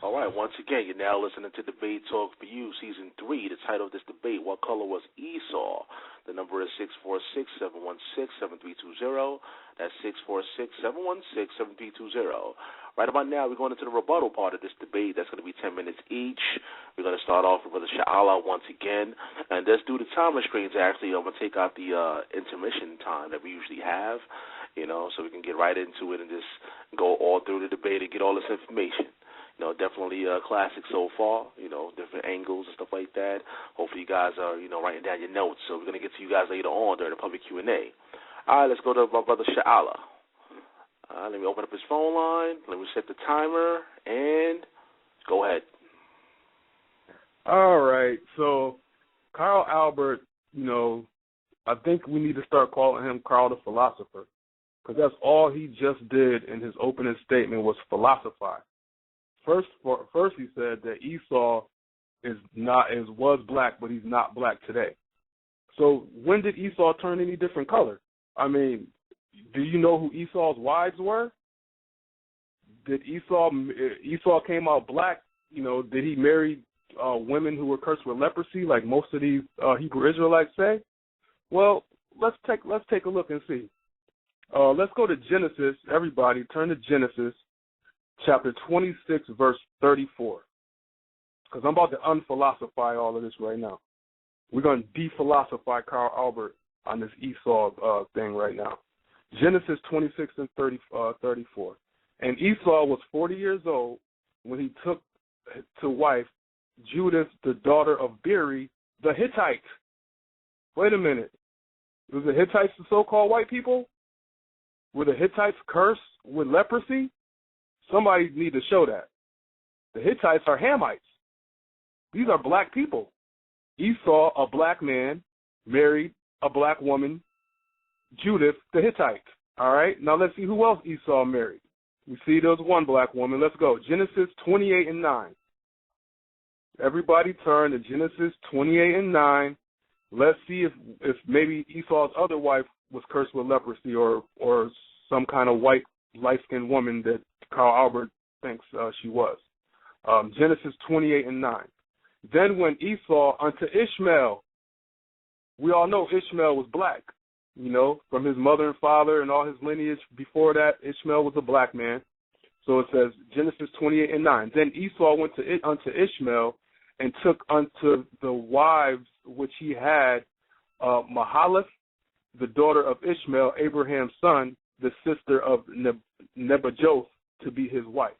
All right, once again, you're now listening to Debate Talk for You, Season 3. The title of this debate, what color was Esau? The number is 646-716-7320. That's 646-716-7320. Right about now, we're going into the rebuttal part of this debate. That's going to be 10 minutes each. We're going to start off with Brotha Sha'ala once again. And just due to time restraints, actually, I'm going to take out the intermission time that we usually have, so we can get right into it and just go all through the debate and get all this information. Definitely a classic so far, different angles and stuff like that. Hopefully you guys are, writing down your notes. So we're going to get to you guys later on during the public Q&A. All right, let's go to my Brotha Sha'ala. Let me open up his phone line. Let me set the timer, and go ahead. All right, so Carl Albert, I think we need to start calling him Carl the Philosopher, because that's all he just did in his opening statement was philosophize. First, he said that Esau was black, but he's not black today. So when did Esau turn any different color? I mean, do you know who Esau's wives were? Did Esau came out black? Did he marry women who were cursed with leprosy, like most of these Hebrew Israelites say? Well, let's take a look and see. Let's go to Genesis. Everybody, turn to Genesis. Chapter 26, verse 34, because I'm about to unphilosophize all of this right now. We're going to dephilosophize Carl Albert on this Esau thing right now. Genesis 26 and 34. And Esau was 40 years old when he took to wife Judith, the daughter of Beeri, the Hittite. Wait a minute. Was the Hittites the so-called white people? Were the Hittites cursed with leprosy? Somebody need to show that. The Hittites are Hamites. These are black people. Esau, a black man, married a black woman, Judith, the Hittite. All right? Now let's see who else Esau married. We see there was one black woman. Let's go. Genesis 28 and 9. Everybody turn to Genesis 28 and 9. Let's see if maybe Esau's other wife was cursed with leprosy or some kind of white, light-skinned woman that Carl Albert thinks she was. Genesis 28 and 9. Then when Esau unto Ishmael, we all know Ishmael was black, from his mother and father and all his lineage. Before that, Ishmael was a black man. So it says, Genesis 28 and 9. Then Esau went unto Ishmael and took unto the wives which he had Mahalath, the daughter of Ishmael, Abraham's son, the sister of Nebajoth, to be his wife.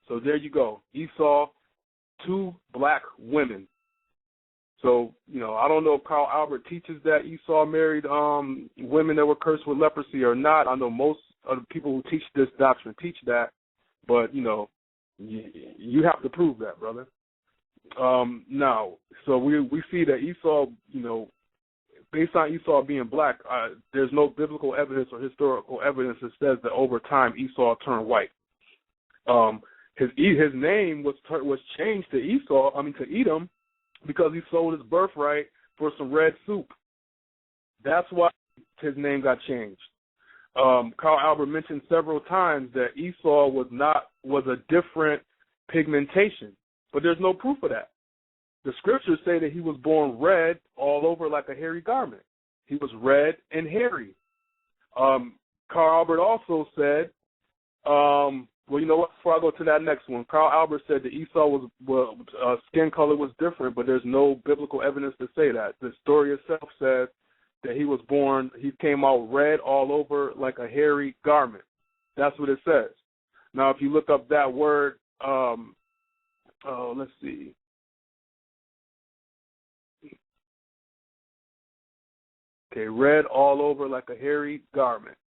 So there you go. Esau, two black women. So, I don't know if Carl Albert teaches that Esau married women that were cursed with leprosy or not. I know most of the people who teach this doctrine teach that. But, you have to prove that, brother. Now, so we see that Esau, based on Esau being black, there's no biblical evidence or historical evidence that says that over time Esau turned white. His name was changed to Edom, because he sold his birthright for some red soup. That's why his name got changed. Carl Albert mentioned several times that Esau was a different pigmentation, but there's no proof of that. The scriptures say that he was born red all over like a hairy garment. He was red and hairy. Carl Albert also said, well, you know what? Before I go to that next one, Carl Albert said that Esau skin color was different, but there's no biblical evidence to say that. The story itself says that he came out red all over like a hairy garment. That's what it says. Now, if you look up that word, let's see. Okay, red all over like a hairy garment.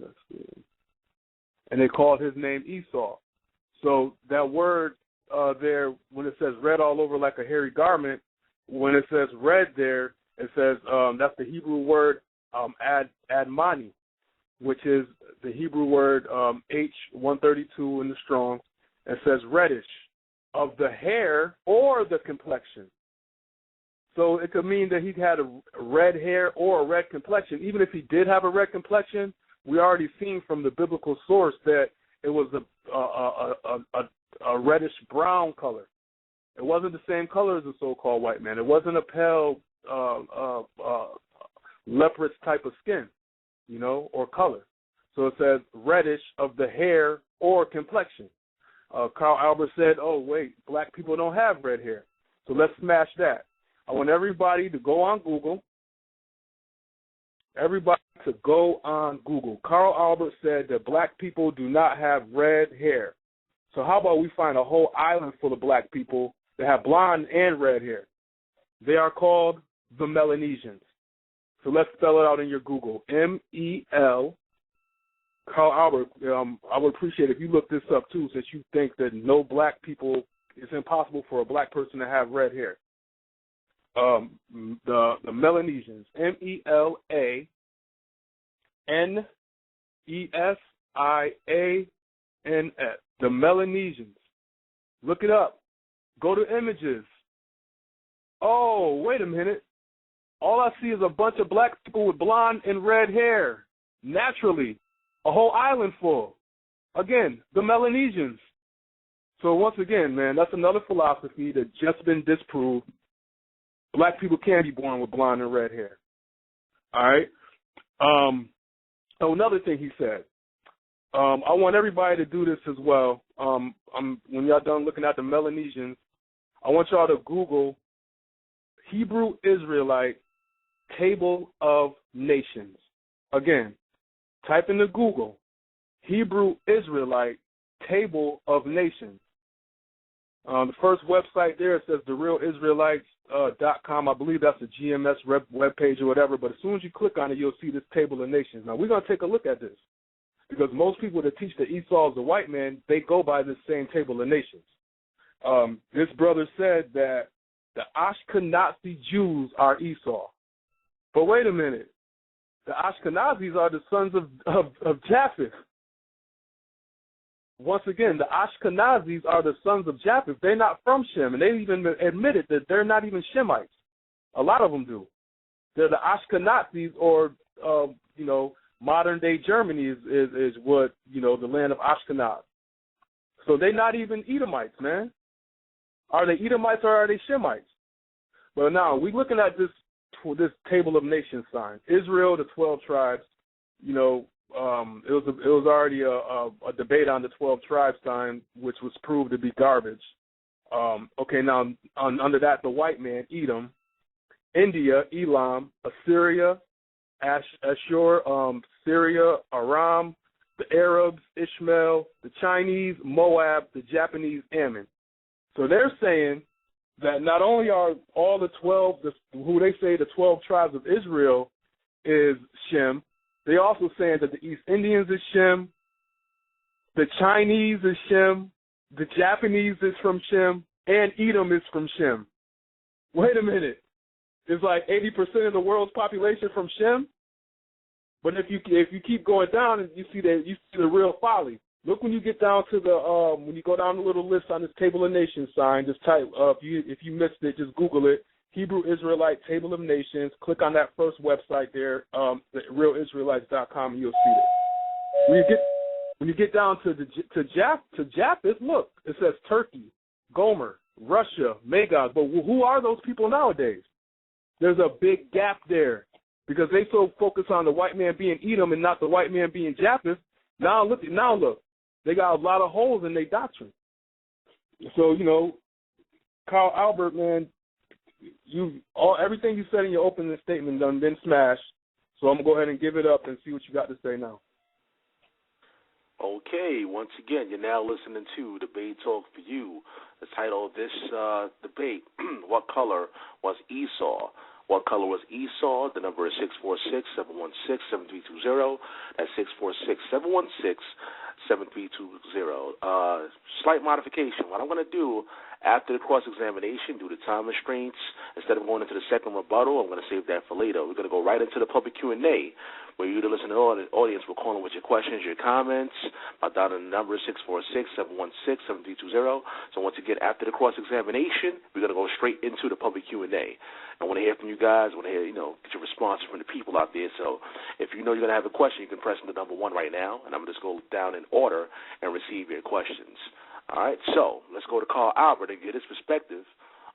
Let's see. And they called his name Esau. So that word there, when it says red all over like a hairy garment, when it says red there, it says that's the Hebrew word admani, which is the Hebrew word H132 in the Strong's. It says reddish, of the hair or the complexion. So it could mean that he had a red hair or a red complexion. Even if he did have a red complexion, we already seen from the biblical source that it was a reddish brown color. It wasn't the same color as the so-called white man. It wasn't a pale leprous type of skin, or color. So it says reddish of the hair or complexion. Carl Albert said, oh, wait, black people don't have red hair. So let's smash that. I want everybody to go on Google. Carl Albert said that black people do not have red hair. So how about we find a whole island full of black people that have blonde and red hair? They are called the Melanesians. So let's spell it out in your Google. M-E-L. Carl Albert, I would appreciate if you look this up too, since you think that no black people, it's impossible for a black person to have red hair. The Melanesians, M-E-L-A-N-E-S-I-A-N-S, the Melanesians. Look it up. Go to images. Oh, wait a minute. All I see is a bunch of black people with blonde and red hair. Naturally. A whole island full. Again, the Melanesians. So once again, man, that's another philosophy that's just been disproved. Black people can be born with blonde and red hair. All right? Another thing he said. I want everybody to do this as well. When y'all done looking at the Melanesians, I want y'all to Google Hebrew Israelite Table of Nations. Again, type into Google Hebrew Israelite Table of Nations. The first website there, it says therealisraelites.com. I believe that's a GMS web page or whatever, but as soon as you click on it, you'll see this Table of Nations. Now, we're going to take a look at this because most people that teach that Esau is the white man, they go by this same Table of Nations. This brother said that the Ashkenazi Jews are Esau. But wait a minute. The Ashkenazis are the sons of Japheth. Once again, the Ashkenazis are the sons of Japheth. They're not from Shem, and they even admitted that they're not even Shemites. A lot of them do. They're the Ashkenazis, or modern-day Germany is what, the land of Ashkenaz. So they're not even Edomites, man. Are they Edomites or are they Shemites? But now, we're looking at this Table of Nations sign. Israel, the 12 tribes, it was already a debate on the 12 tribes sign, which was proved to be garbage. Okay, now, under that, the white man, Edom, India, Elam, Assyria, Ashur, Syria, Aram, the Arabs, Ishmael, the Chinese, Moab, the Japanese, Ammon. So they're saying that not only are all the 12, who they say the 12 tribes of Israel is Shem, they also saying that the East Indians is Shem, the Chinese is Shem, the Japanese is from Shem, and Edom is from Shem. Wait a minute. It's like 80% of the world's population from Shem? But if you keep going down, you see the real folly. Look when you get down to when you go down the little list on this Table of Nations sign, just type, if you missed it, just Google it, Hebrew Israelite Table of Nations. Click on that first website there, therealisraelites.com, and you'll see it. When you get down to Japheth, look, it says Turkey, Gomer, Russia, Magog. But who are those people nowadays? There's a big gap there because they so focus on the white man being Edom and not the white man being Japheth. Now look, they got a lot of holes in their doctrine. So, Carl Albert, man, everything you said in your opening statement done been smashed. So I'm going to go ahead and give it up and see what you got to say now. Okay, once again, you're now listening to Debate Talk for You. The title of this debate, What Color Was Esau? What color was Esau? The number is 646-716-7320. That's 646-716-7320. Slight modification. What I'm going to do after the cross-examination, due to time restraints, instead of going into the second rebuttal, I'm going to save that for later. We're going to go right into the public Q&A. where you, the listening audience, will call in with your questions, your comments. My dialing number is 646-716-7320. So once again, after the cross-examination, we're going to go straight into the public Q&A. I want to hear from you guys. I want to hear, get your response from the people out there. So if you know you're going to have a question, you can press the number 1 right now, and I'm going to just go down in order and receive your questions. All right, so let's go to Carl Albert and get his perspective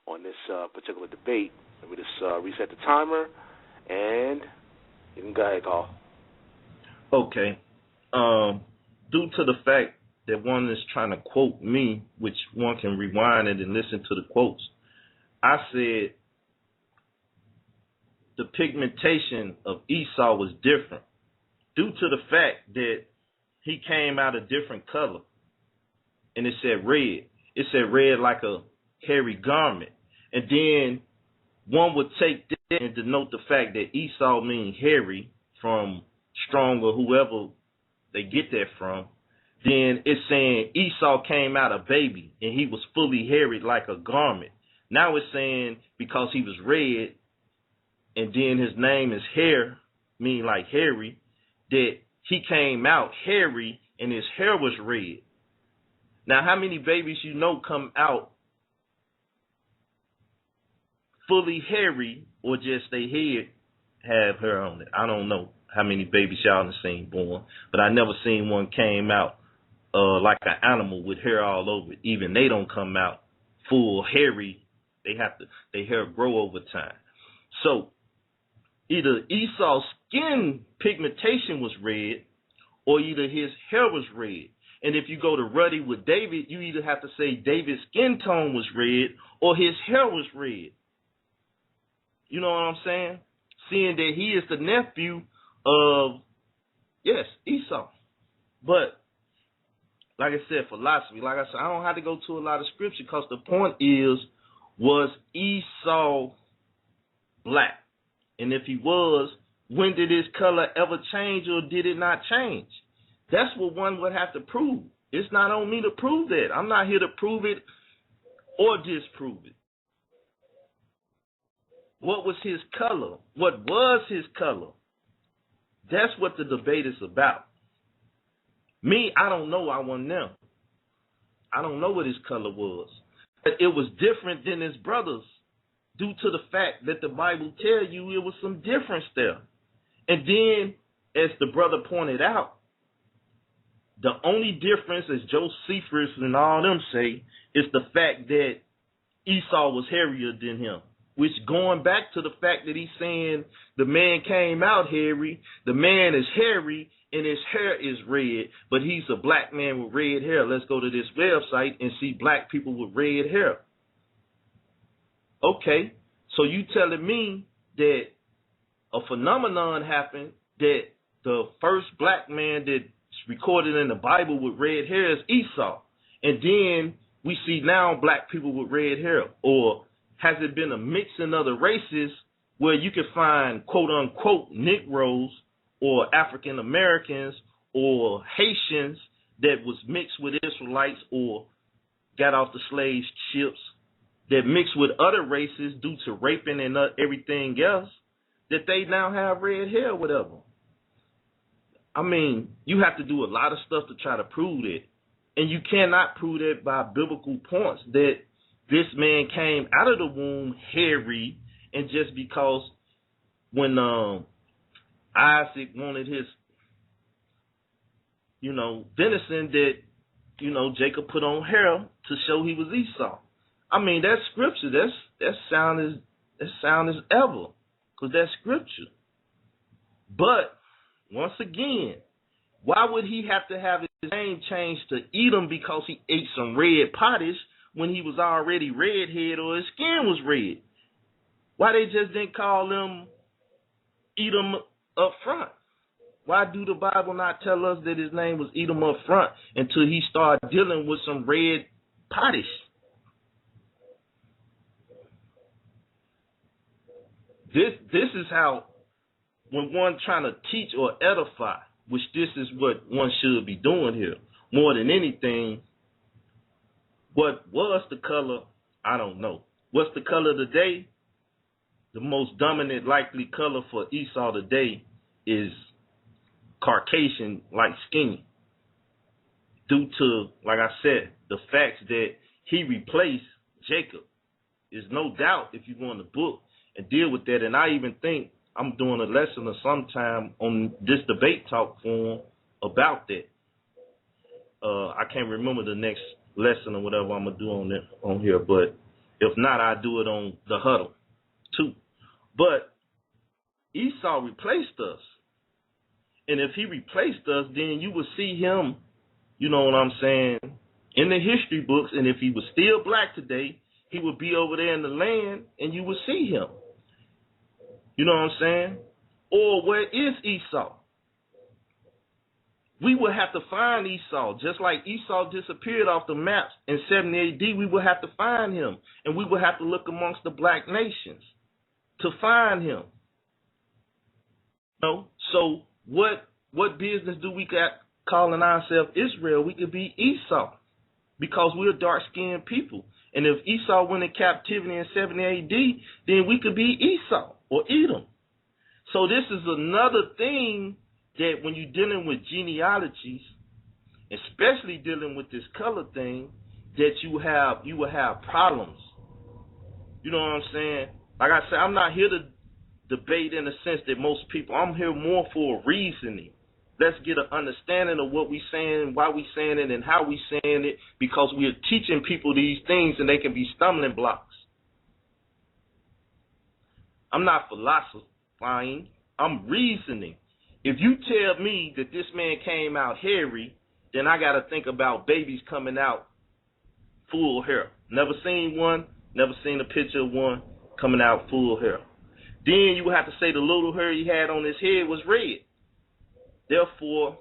on this particular debate. Let me just reset the timer, and you can go ahead, Carl. Okay. Due to the fact that one is trying to quote me, which one can rewind it and listen to the quotes, I said the pigmentation of Esau was different due to the fact that he came out a different color. And it said red. It said red like a hairy garment. And then one would take that and denote the fact that Esau means hairy from strong or whoever they get that from. Then it's saying Esau came out a baby and he was fully hairy like a garment. Now it's saying because he was red and then his name is hair, meaning like hairy, that he came out hairy and his hair was red. Now, how many babies you know come out fully hairy or just their head have hair on it? I don't know how many babies y'all have seen born, but I never seen one came out like an animal with hair all over it. Even they don't come out full hairy. Their hair grow over time. So either Esau's skin pigmentation was red or either his hair was red. And if you go to Ruddy with David, you either have to say David's skin tone was red or his hair was red. You know what I'm saying? Seeing that he is the nephew of, yes, Esau. But, like I said, philosophy, like I said, I don't have to go to a lot of scripture because the point is, was Esau black? And if he was, when did his color ever change or did it not change? That's what one would have to prove. It's not on me to prove that. I'm not here to prove it or disprove it. What was his color? What was his color? That's what the debate is about. Me, I don't know. I wasn't there. I don't know what his color was. But it was different than his brothers due to the fact that the Bible tells you it was some difference there. And then, as the brother pointed out, the only difference, as Josephus and all them say, is the fact that Esau was hairier than him. Which going back to the fact that he's saying the man came out hairy, the man is hairy, and his hair is red, but he's a black man with red hair. Let's go to this website and see black people with red hair. Okay, so you telling me that a phenomenon happened that the first black man that recorded in the Bible with red hair is Esau. And then we see now black people with red hair. Or has it been a mixing of the races where you can find quote unquote Negroes or African Americans or Haitians that was mixed with Israelites or got off the slave ships that mixed with other races due to raping and everything else, that they now have red hair or whatever? I mean, you have to do a lot of stuff to try to prove that. And you cannot prove that by biblical points that this man came out of the womb hairy, and just because when Isaac wanted his, venison, that, Jacob put on hair to show he was Esau. I mean, that's scripture. That's sound as ever, because that's scripture. But once again, why would he have to have his name changed to Edom because he ate some red pottage when he was already redhead or his skin was red? Why they just didn't call him Edom up front? Why do the Bible not tell us that his name was Edom up front until he started dealing with some red pottage? This is how, when one trying to teach or edify, which this is what one should be doing here, more than anything, what was the color? I don't know. What's the color today? The most dominant likely color for Esau today is Caucasian, like skinny, due to, like I said, the facts that he replaced Jacob. There's no doubt if you go in the book and deal with that. And I even think I'm doing a lesson or sometime on this debate talk forum about that. I can't remember the next lesson or whatever I'm gonna do on here, but if not, I do it on the huddle too. But Esau replaced us, and if he replaced us, then you would see him. You know what I'm saying? In the history books, and if he was still black today, he would be over there in the land, and you would see him. You know what I'm saying? Or where is Esau? We would have to find Esau. Just like Esau disappeared off the maps in 70 AD, we would have to find him. And we would have to look amongst the black nations to find him. You know? So what business do we got calling ourselves Israel? We could be Esau because we're dark-skinned people. And if Esau went in captivity in 70 AD, then we could be Esau or Edom. So this is another thing that when you're dealing with genealogies, especially dealing with this color thing, that you will have problems. You know what I'm saying? Like I said, I'm not here to debate in the sense that most people. I'm here more for reasoning. Let's get an understanding of what we're saying, why we're saying it, and how we're saying it, because we're teaching people these things and they can be stumbling blocks. I'm not philosophizing. I'm reasoning. If you tell me that this man came out hairy, then I got to think about babies coming out full hair. Never seen one, never seen a picture of one coming out full hair. Then you would have to say the little hair he had on his head was red. Therefore,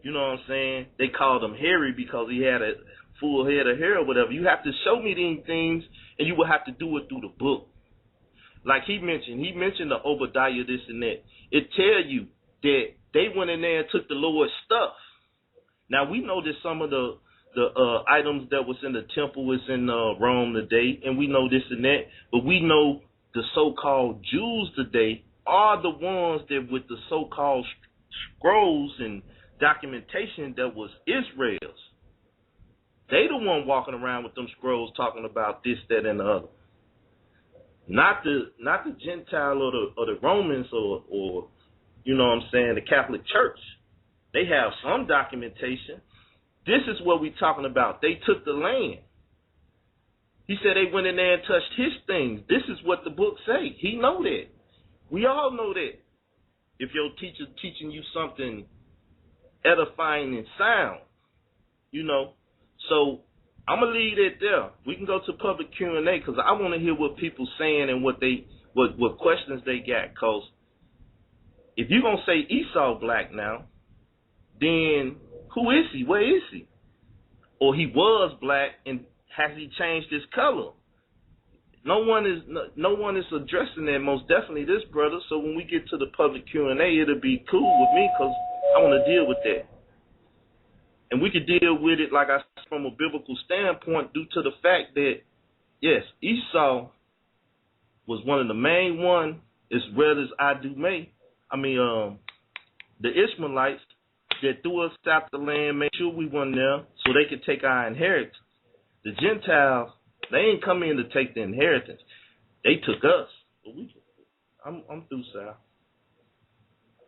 you know what I'm saying, they called him hairy because he had a full head of hair or whatever. You have to show me these things, and you will have to do it through the book. Like he mentioned the Obadiah, this and that. It tell you that they went in there and took the Lord's stuff. Now, we know that some of the items that was in the temple was in Rome today, and we know this and that, but we know the so-called Jews today are the ones that with the so-called scrolls and documentation that was Israel's. They the one walking around with them scrolls talking about this, that, and the other. Not the Gentile or the Romans or you know what I'm saying, the Catholic Church. They have some documentation. This is what we're talking about. They took the land. He said they went in there and touched his things. This is what the book say. He know that. We all know that. If your teacher's teaching you something edifying and sound, you know. So I'm gonna leave it there. We can go to public Q&A because I want to hear what people saying and what questions they got. Cause if you're gonna say Esau black now, then who is he? Where is he? Or he was black and has he changed his color? No one is addressing that. Most definitely this brother. So when we get to the public Q&A, it'll be cool with me because I want to deal with that. And we could deal with it, like I said, from a biblical standpoint, due to the fact that, yes, Esau was one of the main ones, as well as the Ishmaelites that threw us out the land, made sure we weren't there so they could take our inheritance. The Gentiles, they ain't come in to take the inheritance. They took us. I'm through, Sal.